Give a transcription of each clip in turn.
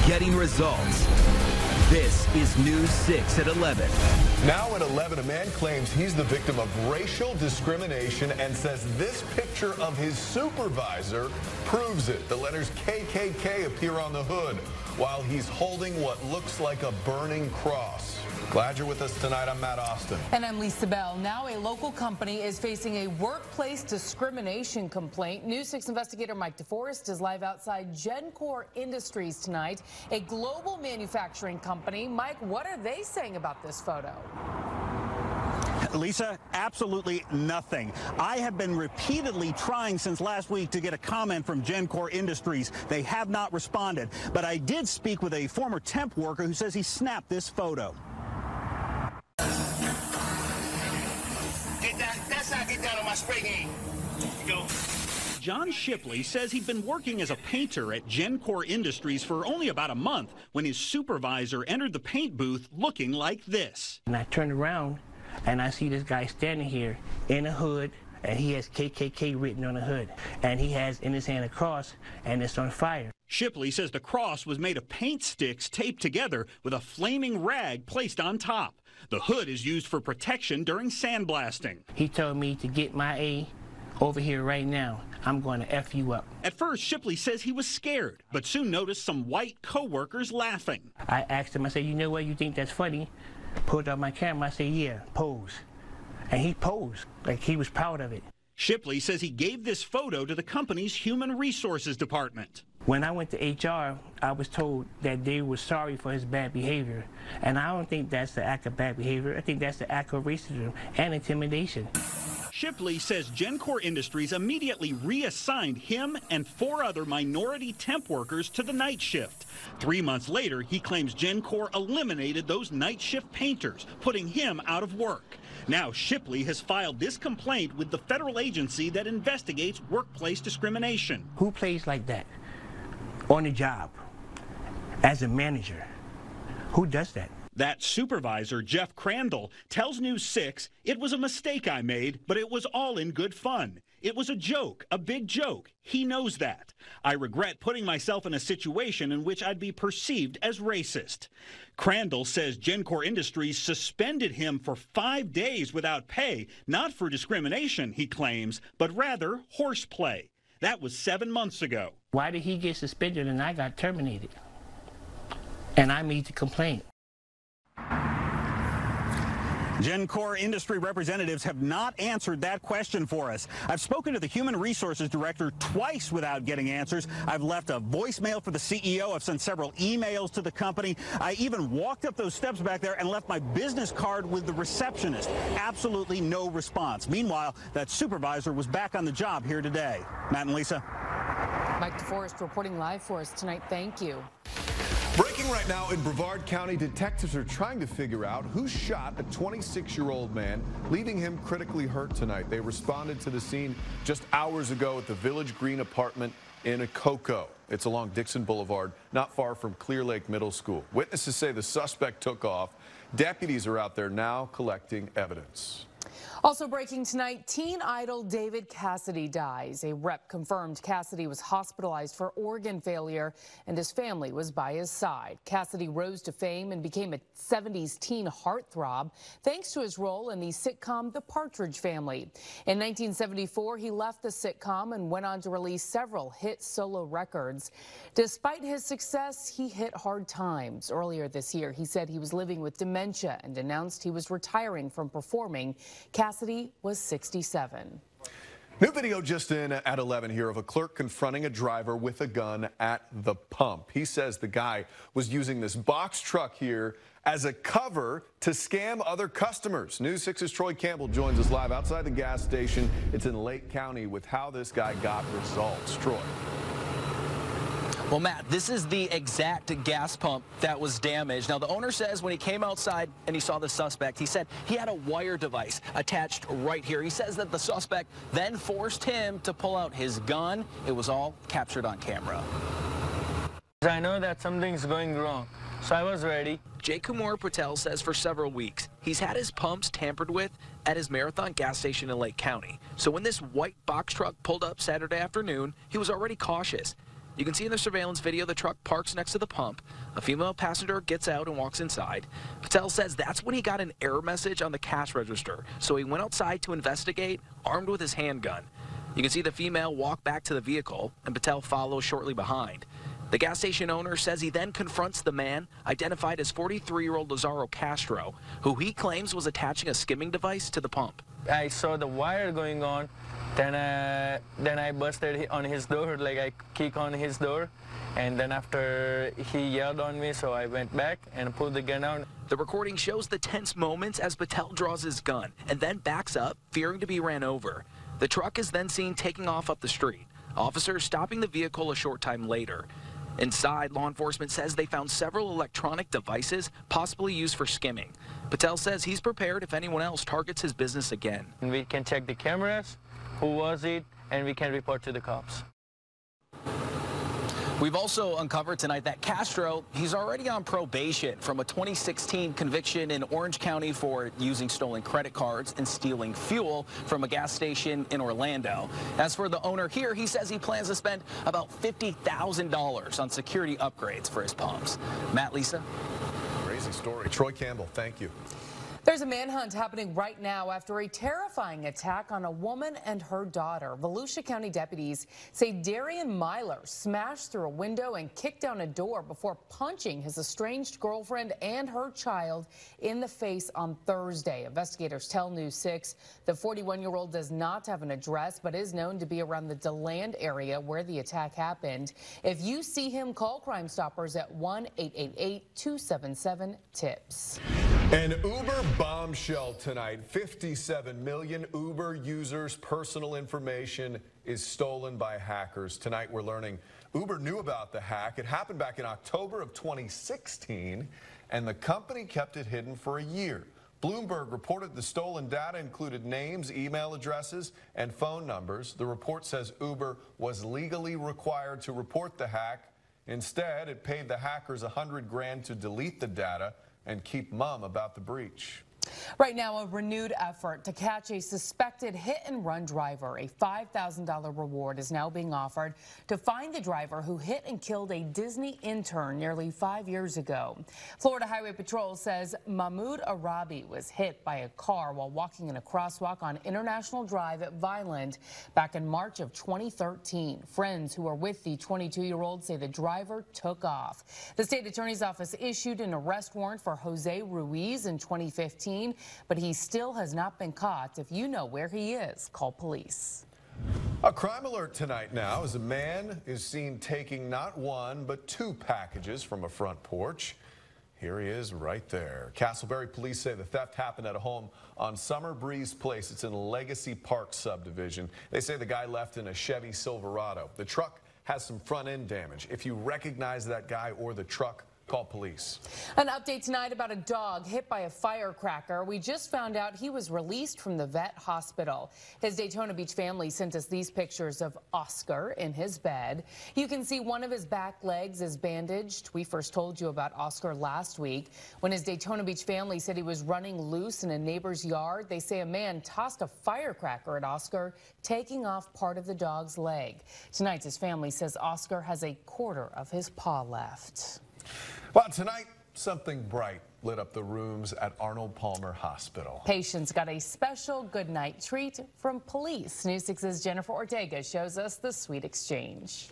getting results. This is News 6 at 11. Now at 11, a man claims he's the victim of racial discrimination and says this picture of his supervisor proves it. The letters KKK appear on the hood while he's holding what looks like a burning cross. Glad you're with us tonight. I'm Matt Austin. And I'm Lisa Bell. Now a local company is facing a workplace discrimination complaint. News 6 investigator Mike DeForest is live outside GenCore Industries tonight, a global manufacturing company. Mike, what are they saying about this photo? Lisa, absolutely nothing. I have been repeatedly trying since last week to get a comment from GenCore Industries. They have not responded. But I did speak with a former temp worker who says he snapped this photo. Get down on my spray game. Go. John Shipley says he'd been working as a painter at GenCore Industries for only about a month when his supervisor entered the paint booth looking like this. And I turned around and I see this guy standing here in a hood, and he has KKK written on the hood, and he has in his hand a cross, and it's on fire. Shipley says the cross was made of paint sticks taped together with a flaming rag placed on top. The hood is used for protection during sandblasting. He told me to get my A over here right now. I'm going to F you up. At first, Shipley says he was scared, but soon noticed some white co-workers laughing. I asked him, I said, you know what, you think that's funny? Pulled out my camera, I said, yeah, pose. And he posed like he was proud of it. Shipley says he gave this photo to the company's Human Resources Department. When I went to HR, I was told that they were sorry for his bad behavior. And I don't think that's the act of bad behavior. I think that's the act of racism and intimidation. Shipley says GenCore Industries immediately reassigned him and 4 other minority temp workers to the night shift. 3 months later, he claims GenCore eliminated those night shift painters, putting him out of work. Now Shipley has filed this complaint with the federal agency that investigates workplace discrimination. Who plays like that on the job as a manager? Who does that? That supervisor, Jeff Crandall, tells News 6, "It was a mistake I made, but it was all in good fun. It was a joke, a big joke. He knows that. I regret putting myself in a situation in which I'd be perceived as racist." Crandall says GenCore Industries suspended him for 5 days without pay, not for discrimination, he claims, but rather horseplay. That was 7 months ago. Why did he get suspended and I got terminated? And I made the complaint. GenCore industry representatives have not answered that question for us. I've spoken to the Human Resources Director twice without getting answers. I've left a voicemail for the CEO. I've sent several emails to the company. I even walked up those steps back there and left my business card with the receptionist. Absolutely no response. Meanwhile, that supervisor was back on the job here today. Matt and Lisa. Mike DeForest reporting live for us tonight. Thank you. Breaking right now in Brevard County, detectives are trying to figure out who shot a 26-year-old man, leaving him critically hurt tonight. They responded to the scene just hours ago at the Village Green apartment in Cocoa. It's along Dixon Boulevard, not far from Clear Lake Middle School. Witnesses say the suspect took off. Deputies are out there now collecting evidence. Also breaking tonight, teen idol David Cassidy dies. A rep confirmed Cassidy was hospitalized for organ failure and his family was by his side. Cassidy rose to fame and became a 70s teen heartthrob thanks to his role in the sitcom The Partridge Family. In 1974, he left the sitcom and went on to release several hit solo records. Despite his success, he hit hard times. Earlier this year, he said he was living with dementia and announced he was retiring from performing. Cassidy was 67. New video just in at 11 here of a clerk confronting a driver with a gun at the pump. He says the guy was using this box truck here as a cover to scam other customers. News 6's Troy Campbell joins us live outside the gas station. It's in Lake County with how this guy got results. Troy. Well, Matt, this is the exact gas pump that was damaged. Now, the owner says when he came outside and he saw the suspect, he said he had a wire device attached right here. He says that the suspect then forced him to pull out his gun. It was all captured on camera. I know that something's going wrong, so I was ready. Jay Kumar Patel says for several weeks, he's had his pumps tampered with at his Marathon gas station in Lake County. So when this white box truck pulled up Saturday afternoon, he was already cautious. You can see in the surveillance video the truck parks next to the pump. A female passenger gets out and walks inside. Patel says that's when he got an error message on the cash register, so he went outside to investigate, armed with his handgun. You can see the female walk back to the vehicle, and Patel follows shortly behind. The gas station owner says he then confronts the man, identified as 43-year-old Lazaro Castro, who he claims was attaching a skimming device to the pump. I saw the wire going on. Then I busted on his door, like I kicked on his door. And then after he yelled on me, so I went back and pulled the gun out. The recording shows the tense moments as Patel draws his gun and then backs up, fearing to be ran over. The truck is then seen taking off up the street. Officers stopping the vehicle a short time later. Inside, law enforcement says they found several electronic devices possibly used for skimming. Patel says he's prepared if anyone else targets his business again. And we can check the cameras, who was it, and we can report to the cops. We've also uncovered tonight that Castro, he's already on probation from a 2016 conviction in Orange County for using stolen credit cards and stealing fuel from a gas station in Orlando. As for the owner here, he says he plans to spend about $50,000 on security upgrades for his pumps. Matt, Lisa. Crazy story. Troy Campbell, thank you. There's a manhunt happening right now after a terrifying attack on a woman and her daughter. Volusia County deputies say Darian Myler smashed through a window and kicked down a door before punching his estranged girlfriend and her child in the face on Thursday. Investigators tell News 6 the 41-year-old does not have an address but is known to be around the DeLand area where the attack happened. If you see him, call Crime Stoppers at 1-888-277-TIPS. An Uber bombshell tonight. 57 million Uber users' personal information is stolen by hackers. Tonight we're learning Uber knew about the hack. It happened back in October of 2016, and the company kept it hidden for a year. Bloomberg reported the stolen data included names, email addresses, and phone numbers. The report says Uber was legally required to report the hack. Instead, it paid the hackers $100 grand to delete the data and keep mum about the breach. Right now, a renewed effort to catch a suspected hit-and-run driver. A $5,000 reward is now being offered to find the driver who hit and killed a Disney intern nearly 5 years ago. Florida Highway Patrol says Mahmoud Arabi was hit by a car while walking in a crosswalk on International Drive at Vineland back in March of 2013. Friends who were with the 22-year-old say the driver took off. The state attorney's office issued an arrest warrant for Jose Ruiz in 2015. But he still has not been caught. If you know where he is, call police. A crime alert tonight now as a man is seen taking not one but two packages from a front porch. Here he is right there. Castleberry police say the theft happened at a home on Summer Breeze Place. It's in Legacy Park subdivision. They say the guy left in a Chevy Silverado. The truck has some front end damage. If you recognize that guy or the truck, call police. An update tonight about a dog hit by a firecracker. We just found out he was released from the vet hospital. His Daytona Beach family sent us these pictures of Oscar in his bed. You can see one of his back legs is bandaged. We first told you about Oscar last week when his Daytona Beach family said he was running loose in a neighbor's yard. They say a man tossed a firecracker at Oscar, taking off part of the dog's leg. Tonight, his family says Oscar has a quarter of his paw left. Well, tonight, something bright lit up the rooms at Arnold Palmer Hospital. Patients got a special goodnight treat from police. News 6's Jennifer Ortega shows us the sweet exchange.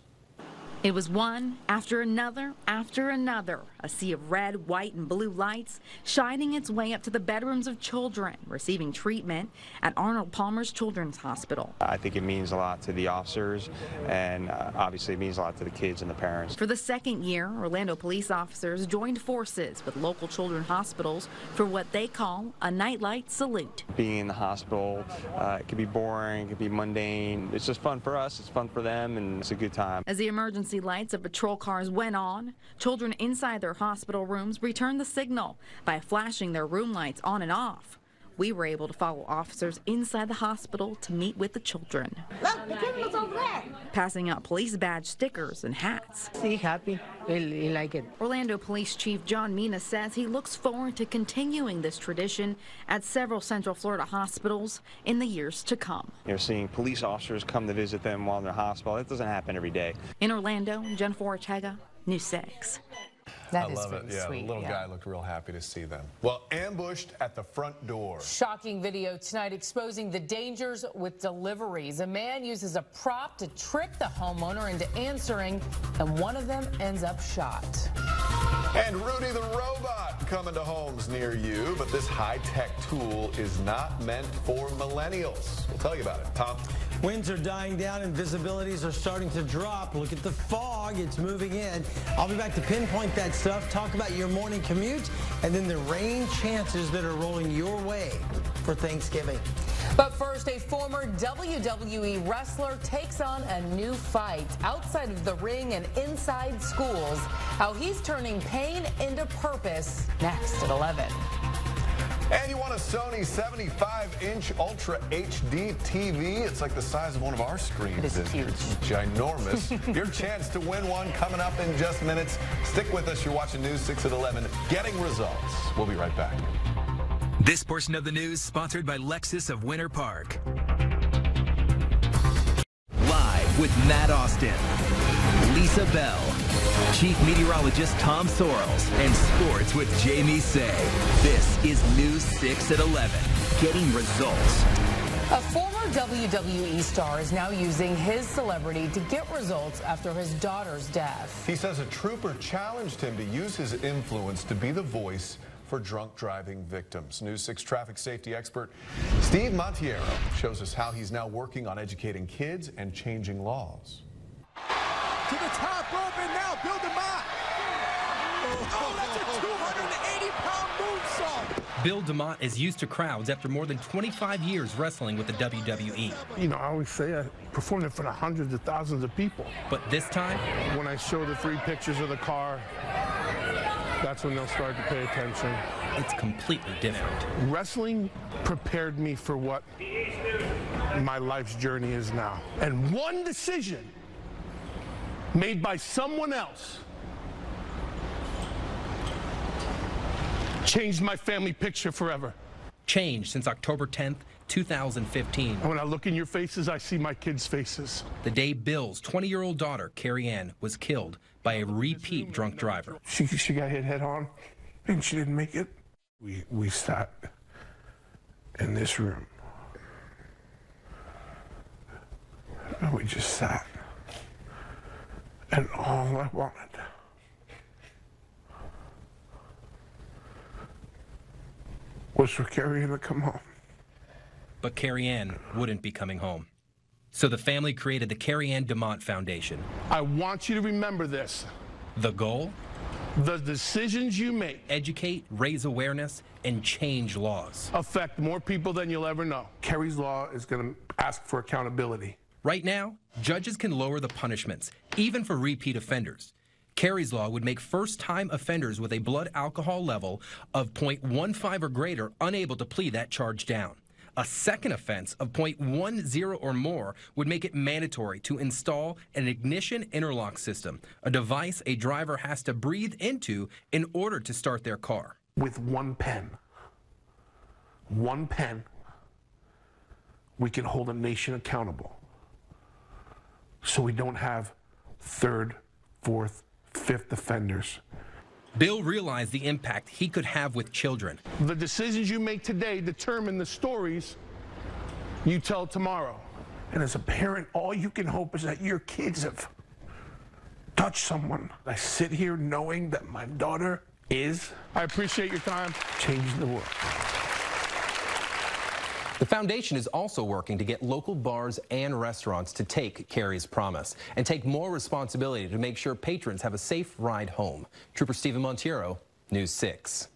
It was one after another, a sea of red, white, and blue lights shining its way up to the bedrooms of children receiving treatment at Arnold Palmer's Children's Hospital. I think it means a lot to the officers, and obviously it means a lot to the kids and the parents. For the second year, Orlando police officers joined forces with local children's hospitals for what they call a nightlight salute. Being in the hospital, it could be boring, it could be mundane. It's just fun for us, it's fun for them, and it's a good time. As the emergency lights of patrol cars went on, children inside their hospital rooms returned the signal by flashing their room lights on and off. we were able to follow officers inside the hospital to meet with the children. Look, the kid was over there. Passing out police badge stickers and hats. He's happy. He like it. Orlando Police Chief John Mina says he looks forward to continuing this tradition at several Central Florida hospitals in the years to come. You're seeing police officers come to visit them while in the hospital. That doesn't happen every day. In Orlando, Jennifer Ortega, News 6. I love it. Yeah, the little guy looked real happy to see them. Well, ambushed at the front door. Shocking video tonight exposing the dangers with deliveries. A man uses a prop to trick the homeowner into answering, and one of them ends up shot. And Rudy the Robot coming to homes near you, but this high-tech tool is not meant for millennials. We'll tell you about it. Tom? Winds are dying down and visibilities are starting to drop. Look at the fog. It's moving in. I'll be back to pinpoint that stuff, talk about your morning commute, and then the rain chances that are rolling your way for Thanksgiving. But first, a former WWE wrestler takes on a new fight outside of the ring and inside schools. How he's turning pain into purpose next at 11. And you want a Sony 75-inch Ultra HD TV? It's like the size of one of our screens. It is huge. It's ginormous. Your chance to win one coming up in just minutes. Stick with us. You're watching News 6 at 11. Getting results. We'll be right back. This portion of the news sponsored by Lexus of Winter Park. Live with Matt Austin, Lisa Bell, Chief Meteorologist Tom Sorrells, and sports with Jamie Say. This is News 6 at 11. Getting results. A former WWE star is now using his celebrity to get results after his daughter's death. He says a trooper challenged him to use his influence to be the voice for drunk driving victims. News 6 traffic safety expert Steve Montiero shows us how he's now working on educating kids and changing laws. To the top rope, and now Bill DeMott. Oh, that's a 280-pound moonsault. Bill DeMott is used to crowds after more than 25 years wrestling with the WWE. You know, I always say I performed in front of hundreds of thousands of people. But this time, when I show the 3 pictures of the car, that's when they'll start to pay attention. It's completely different. Wrestling prepared me for what my life's journey is now. And one decision made by someone else changed my family picture forever. Changed since October 10th, 2015. And when I look in your faces, I see my kids' faces. The day Bill's 20-year-old daughter, Carrie Ann, was killed by a repeat drunk driver. She got hit head on, and she didn't make it. We sat in this room, and we just sat. And all I wanted was for Carrie Ann to come home. But Carrie Ann wouldn't be coming home. So the family created the Carrie Ann DeMott Foundation. I want you to remember this. The goal? The decisions you make. Educate, raise awareness, and change laws. Affect more people than you'll ever know. Carrie's Law is going to ask for accountability. Right now, judges can lower the punishments, even for repeat offenders. Carrie's Law would make first-time offenders with a blood alcohol level of 0.15 or greater unable to plead that charge down. A second offense of 0.10 or more would make it mandatory to install an ignition interlock system, a device a driver has to breathe into in order to start their car. With one pen, we can hold a nation accountable. So we don't have 3rd, 4th, 5th offenders. Bill realized the impact he could have with children. The decisions you make today determine the stories you tell tomorrow. And as a parent, all you can hope is that your kids have touched someone. I sit here knowing that my daughter is, I appreciate your time, changing the world. The foundation is also working to get local bars and restaurants to take Carrie's promise and take more responsibility to make sure patrons have a safe ride home. Trooper Stephen Montiero, News 6.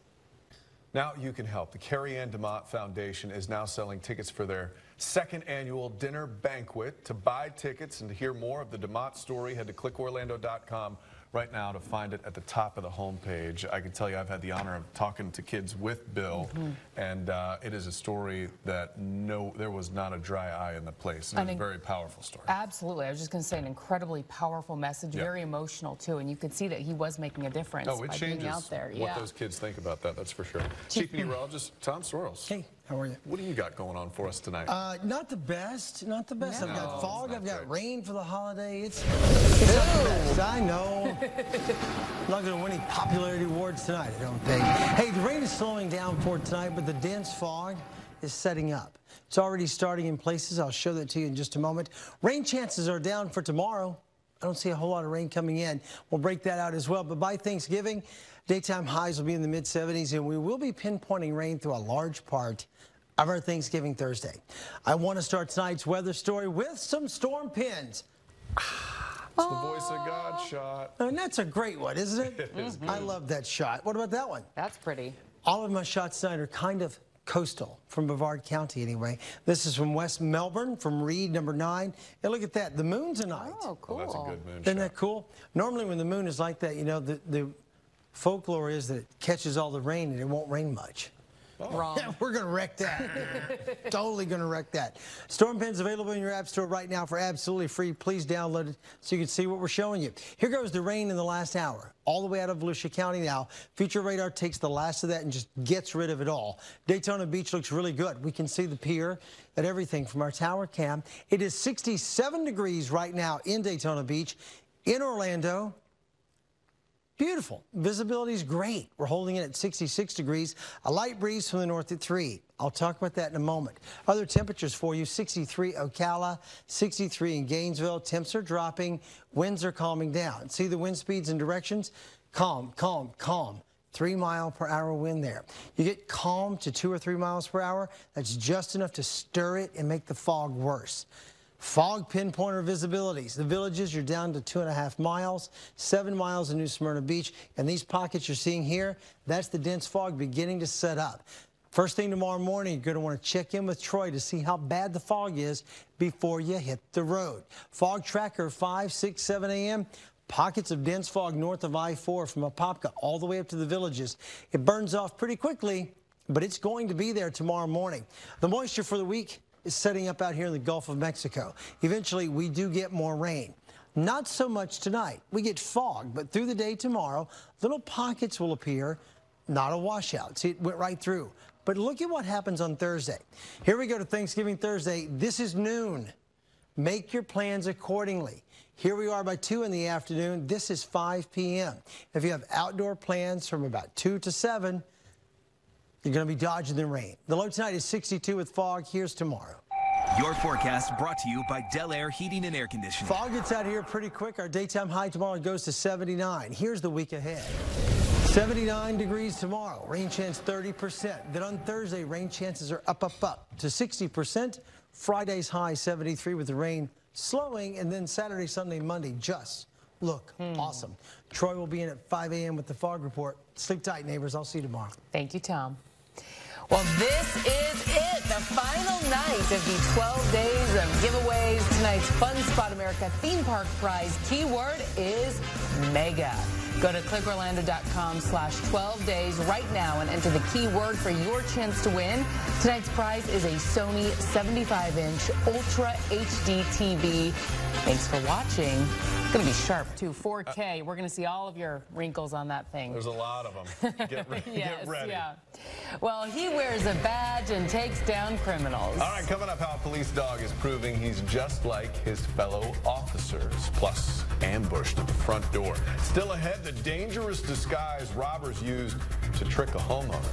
Now you can help. The Carrie Ann DeMott Foundation is now selling tickets for their 2nd annual dinner banquet. To buy tickets and to hear more of the DeMott story, head to clickorlando.com right now to find it at the top of the homepage. I can tell you I've had the honor of talking to kids with Bill, and it is a story that there was not a dry eye in the place. It's a very powerful story. Absolutely. I was just going to say an incredibly powerful message, very emotional too, and you could see that he was making a difference it by changes being out there. what those kids think about that, that's for sure. Chief Meteorologist Tom Sorrells. Hey, how are you? What do you got going on for us tonight? Not the best, not the best. I've got fog, I've got rain for the holiday. It's not the best, I know. I'm not going to win any popularity awards tonight, I don't think. Hey, the rain is slowing down for tonight, but the dense fog is setting up. It's already starting in places. I'll show that to you in just a moment. Rain chances are down for tomorrow. I don't see a whole lot of rain coming in. We'll break that out as well. But by Thanksgiving, daytime highs will be in the mid-70s, and we will be pinpointing rain through a large part of our Thanksgiving Thursday. I want to start tonight's weather story with some storm pins. It's the voice of God shot. And that's a great one, isn't it? It is good. I love that shot. What about that one? That's pretty. All of my shots tonight are kind of coastal, from Brevard County anyway. This is from West Melbourne, from Reed, number 9. And look at that, the moon tonight. Oh, cool. Well, that's a good moon Isn't shot. that cool? Normally when the moon is like that, you know, the folklore is that it catches all the rain and it won't rain much. Wrong. Yeah, we're going to wreck that. Totally going to wreck that. Storm Pins available in your app store right now for absolutely free. Please download it so you can see what we're showing you. Here goes the rain in the last hour, all the way out of Volusia County now. Future radar takes the last of that and just gets rid of it all. Daytona Beach looks really good. We can see the pier and everything from our tower cam. It is 67 degrees right now in Daytona Beach. In Orlando, beautiful. Visibility is great. We're holding it at 66 degrees. A light breeze from the north at 3. I'll talk about that in a moment. Other temperatures for you, 63 Ocala, 63 in Gainesville. Temps are dropping. Winds are calming down. See the wind speeds and directions? Calm, calm, calm. 3-mile-per-hour wind there. You get calm to 2 or 3 miles per hour. That's just enough to stir it and make the fog worse. Fog pinpointer visibilities. The Villages, you're down to 2.5 miles, 7 miles in New Smyrna Beach. And these pockets you're seeing here, that's the dense fog beginning to set up. First thing tomorrow morning, you're going to want to check in with Troy to see how bad the fog is before you hit the road. Fog tracker 5, 6, 7 a.m. Pockets of dense fog north of I-4 from Apopka all the way up to the Villages. It burns off pretty quickly, but it's going to be there tomorrow morning. The moisture for the week is setting up out here in the Gulf of Mexico. Eventually, we do get more rain. Not so much tonight. We get fog, but through the day tomorrow, little pockets will appear, not a washout. See, it went right through. But look at what happens on Thursday. Here we go to Thanksgiving Thursday. This is noon. Make your plans accordingly. Here we are by 2 in the afternoon. This is 5 p.m. If you have outdoor plans from about 2 to 7, you're going to be dodging the rain. The low tonight is 62 with fog. Here's tomorrow. Your forecast brought to you by Del Air Heating and Air Conditioning. Fog gets out here pretty quick. Our daytime high tomorrow goes to 79. Here's the week ahead. 79 degrees tomorrow. Rain chance 30%. Then on Thursday, rain chances are up to 60%. Friday's high 73 with the rain slowing. And then Saturday, Sunday, Monday just look awesome. Troy will be in at 5 a.m. with the fog report. Sleep tight, neighbors. I'll see you tomorrow. Thank you, Tom. Well, this is it, the final night of the 12 days of giveaways. Tonight's Fun Spot America theme park prize keyword is MEGA. Go to clickorlando.com/12 days right now and enter the keyword for your chance to win. Tonight's prize is a Sony 75-inch Ultra HD TV. Thanks for watching. It's going to be sharp, too. 4K. We're going to see all of your wrinkles on that thing. There's a lot of them. Get ready. Yes, get ready. Yeah. Well, he wears a badge and takes down criminals. All right, coming up, how a police dog is proving he's just like his fellow officers. Plus, ambushed at the front door. Still ahead, the dangerous disguise robbers used to trick a homeowner.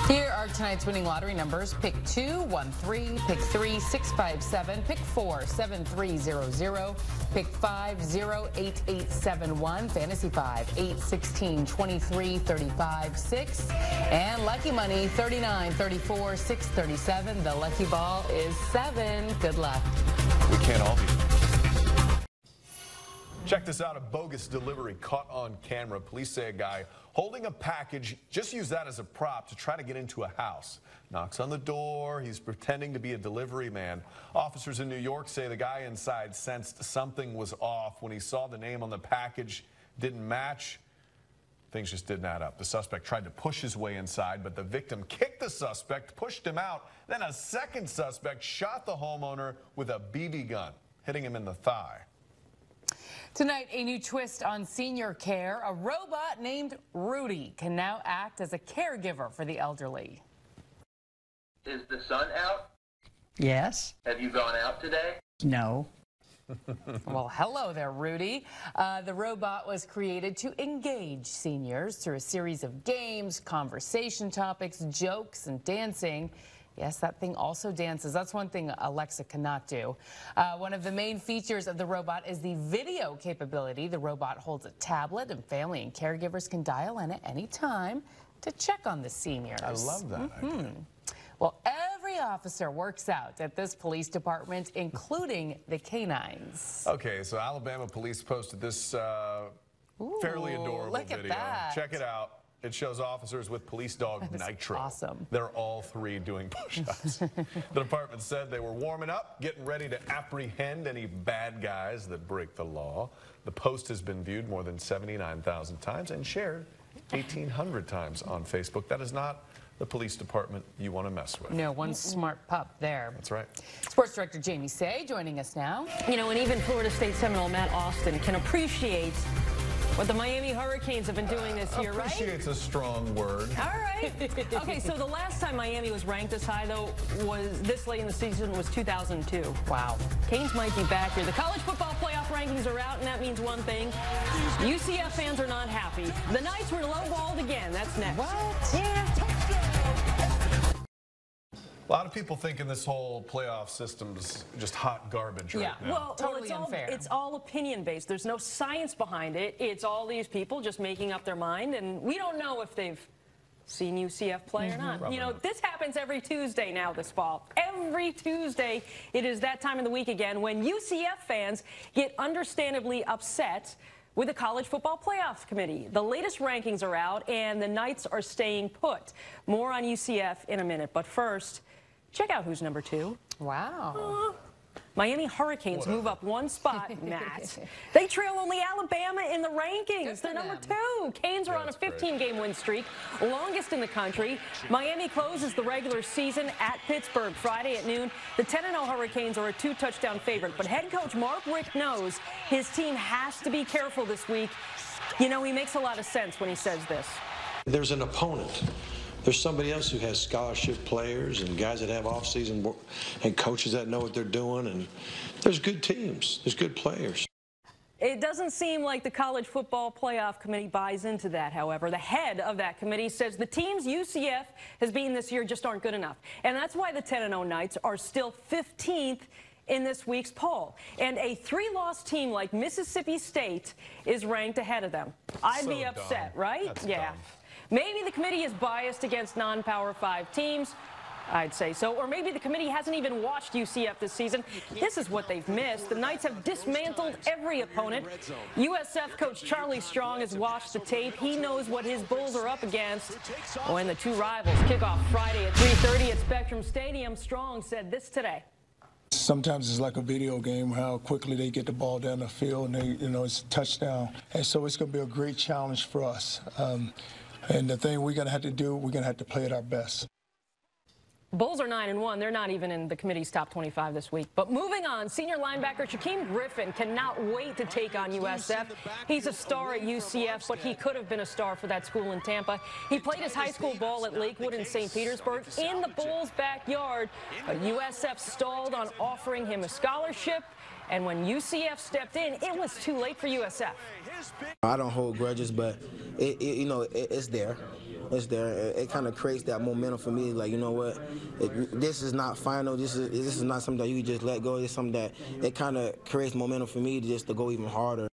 Here are tonight's winning lottery numbers. Pick 2, 1, 3. Pick 3, 6, 5, 7. Pick 4, 7, 3, 0, 0. Pick 5, 0, 8, 8, 7, 1. Fantasy 5, 8, 16, 23, 35, 6. And Lucky Money, 39, 34, 6, 37. The lucky ball is 7. Good luck. We can't all be. Check this out, a bogus delivery caught on camera. Police say a guy holding a package just used that as a prop to try to get into a house. Knocks on the door, he's pretending to be a delivery man. Officers in New York say the guy inside sensed something was off when he saw the name on the package, didn't match. Things just didn't add up. The suspect tried to push his way inside, but the victim kicked the suspect, pushed him out. Then a second suspect shot the homeowner with a BB gun, hitting him in the thigh. Tonight, a new twist on senior care. A robot named Rudy can now act as a caregiver for the elderly. Is the sun out? Yes. Have you gone out today? No. Well, hello there, Rudy. The robot was created to engage seniors through a series of games, conversation topics, jokes, and dancing. Yes, that thing also dances. That's one thing Alexa cannot do. One of the main features of the robot is the video capability. The robot holds a tablet, and family and caregivers can dial in at any time to check on the seniors. I love that idea. Well, every officer works out at this police department, including the canines. Okay, so Alabama police posted this fairly adorable look at video. that. Check it out. It shows officers with police dog Nitro. Awesome. They're all three doing push-ups. The department said they were warming up, getting ready to apprehend any bad guys that break the law. The post has been viewed more than 79,000 times and shared 1,800 times on Facebook. That is not the police department you want to mess with. No, one smart pup there. That's right. Sports director Jamie Say joining us now. You know, and even Florida State Seminole Matt Austin can appreciate what the Miami Hurricanes have been doing this year, right? Appreciate's a strong word. All right. Okay, so the last time Miami was ranked this high, though, was this late in the season, was 2002. Wow. Canes might be back here. The college football playoff rankings are out, and that means one thing. UCF fans are not happy. The Knights were lowballed again. That's next. What? Yeah. A lot of people thinking this whole playoff system's just hot garbage right now. Well, Totally it's unfair. It's all opinion-based. There's no science behind it. It's all these people just making up their mind, and we don't know if they've seen UCF play or not. Probably You know, not. this happens every Tuesday now this fall. Every Tuesday, it is that time of the week again when UCF fans get understandably upset with the College Football Playoff Committee. The latest rankings are out, and the Knights are staying put. More on UCF in a minute, but first, check out who's number 2. Wow. Miami Hurricanes move up one spot, Matt. They trail only Alabama in the rankings. They're number 2. Canes are on a 15-game win streak, longest in the country. Miami closes the regular season at Pittsburgh Friday at noon. The 10-0 Hurricanes are a 2-touchdown favorite, but head coach Mark Richt knows his team has to be careful this week. You know, he makes a lot of sense when he says this. There's an opponent. There's somebody else who has scholarship players and guys that have off-season work and coaches that know what they're doing. And there's good teams. There's good players. It doesn't seem like the College Football Playoff Committee buys into that, however. The head of that committee says the teams UCF has beaten this year just aren't good enough. And that's why the 10-0 Knights are still 15th in this week's poll. And a 3-loss team like Mississippi State is ranked ahead of them. I'd be upset, right? That's yeah. dumb. Maybe the committee is biased against non-Power 5 teams. I'd say so. Or maybe the committee hasn't even watched UCF this season. This is what they've missed. The Knights have dismantled every opponent. USF coach Charlie Strong has watched the tape. He knows what his Bulls are up against. When the two rivals kick off Friday at 3:30 at Spectrum Stadium, Strong said this today. Sometimes it's like a video game, how quickly they get the ball down the field, and it's a touchdown. And so it's going to be a great challenge for us. And the thing we're going to have to do, we're going to have to play at our best. Bulls are 9-1. They're not even in the committee's top 25 this week. But moving on, senior linebacker Shaquem Griffin cannot wait to take on USF. He's a star at UCF, but he could have been a star for that school in Tampa. He played his high school ball at Lakewood in St. Petersburg in the Bulls' backyard. But USF stalled on offering him a scholarship. And when UCF stepped in, it was too late for USF. I don't hold grudges, but it's there. It's there. It kind of creates that momentum for me. Like, you know what? This is not final. This is not something that you just let go. It's something that it kind of creates momentum for me just to go even harder.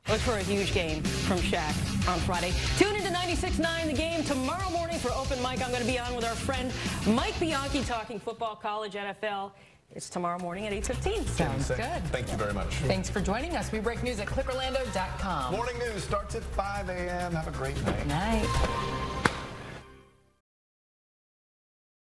Look for a huge game from Shaq on Friday. Tune into 96.9 The Game tomorrow morning for Open Mic. I'm going to be on with our friend Mike Bianchi talking football, college, NFL. It's tomorrow morning at 8:15. Sounds good. Thank you very much. Thanks for joining us. We break news at clickorlando.com. Morning news starts at 5 a.m. Have a great night. Night.